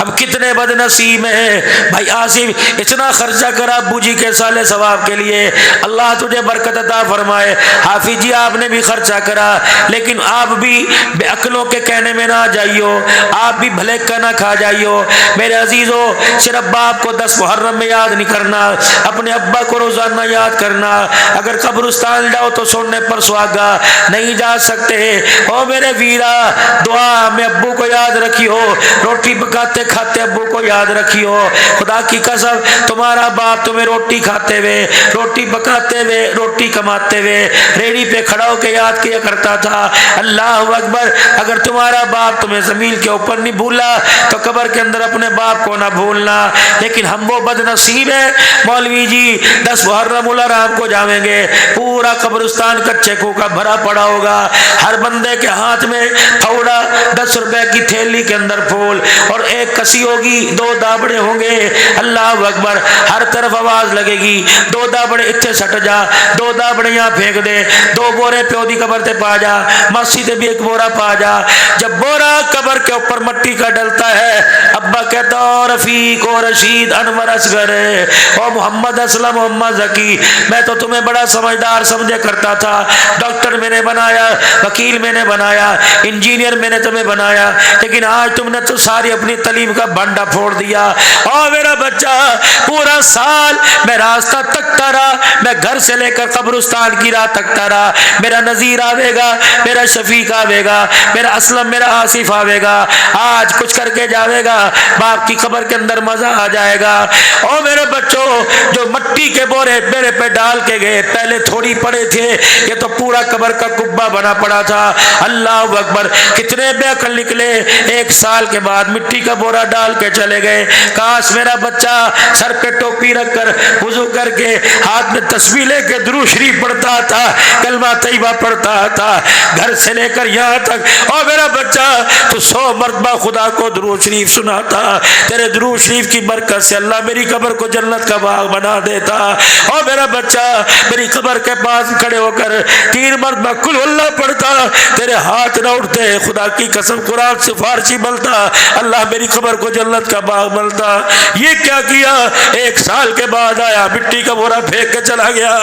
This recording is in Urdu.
ہم کتنے بد نصیب ہیں۔ بھائی آصف اتنا خرچہ کرا ابو جی کے سالے ثواب کے لیے، اللہ تجھے برکت عطا فرمائے۔ حافظ جی آپ نے بھی خرچہ کرا، لیکن آپ بھی بے عقلوں کے کہنے میں نہ آ جائیو، آپ بھی بھلے کا نہ کھا جائیو۔ میرے عزیزو صرف باپ کو 10 محرم میں یاد نہیں کرنا، اپنے ابا کو روزانہ یاد کرنا۔ اگر قبرستان جاؤ تو سونے پر سہاگا نہیں جا سکتے۔ او میرے ویرا دعا میں ابو کو یاد رکھیو، روٹی پکاتے کھاتے ابو کو یاد رکھیو۔ خدا کی قسم تمہارا باپ تمہیں روٹی کھاتے ہوئے، روٹی پکاتے ہوئے، روٹی کماتے ہوئے ریڑھی پہ کھڑا ہو کے یاد کیا کرتا تھا۔ اللہ اکبر۔ اگر تمہارا باپ تمہیں زمین کے اوپر نہیں بھولا تو قبر کے اندر اپنے باپ کو نہ بھولنا۔ لیکن ہم وہ بد نصیب ہیں مولوی جی 10 محرم الحرام کو جائیں گے، پورا قبرستان کچے کو کا بھرا پڑا ہوگا، ہر بندے کے ہاتھ میں تھوڑا 10 روپے کی تھیلی کے اندر پھول اور ایک کسی ہوگی، 2 دابڑے ہوں گے۔ اللہ اکبر۔ ہر طرف آواز لگے گی 2 دابڑے اتنے سٹ جا، 2 دابڑے یہاں پھینک دے، 2 بورے پیودی قبر تے پا جا، ماسی تے بھی 1 بورا پا جا۔ جب بورا قبر کے اوپر مٹی کا ڈلتا ہے، ابا کہتا او رفیق او رشید انور اصغر او محمد اسلم محمد ذکی، میں تو تمہیں بڑا سمجھدار سمجھے کرتا تھا، ڈاکٹر میں نے بنایا، وکیل میں نے بنایا، انجینئر میں نے تمہیں بنایا، لیکن آج تم نے تو ساری اپنی تعلیم کا بھانڈا پھوڑ دیا۔ او میرا بچہ پورا سال میں راستہ تکتا رہا، میں گھر سے لے کر قبرستان کی راہ تکتا رہا، میرا نذیر آوے گا، میرا شفیق آوے گا، میرا اسلم میرا آصف آوے گا، آج کچھ کر کے جاوے گا، باپ کی قبر کے اندر مزہ آ جائے گا۔ او میرے بچوں جو مٹی کے بورے میرے پہ ڈال کے گئے، پہلے تھوڑی پڑے تھے، یہ تو پورا قبر کا کبا بنا پڑا تھا۔ اللہ اکبر۔ کتنے بے عقل نکلے، 1 سال کے بعد مٹی کا بورا ڈال کے چلے گئے۔ کاش میرا بچہ سر پہ ٹوپی رکھ کر وضو کر کے ہاتھ میں تسبیح لے کے درود شریف پڑھتا تھا، کلمہ طیبہ پڑھتا تھا، گھر سے لے کر یہاں تک۔ اور میرا بچہ تو 100 مرتبہ خدا کو درود شریف سناتا، تیرے درود شریف کی برکت سے اللہ میری قبر کو جنت کا باغ بنا دیتا۔ اور میرا بچہ میری قبر کے پاس کھڑے ہو کر 3 مرتبہ قل اللہ پڑھتا، تیرے ہاتھ نہ اٹھتے، خدا کی قسم قرآن سے فارسی بولتا، اللہ میری قبر کو جنت کا باغ بنتا۔ یہ کیا کیا؟ 1 سال کے بعد آیا، مٹی کا بورا پھینک کے چلا گیا۔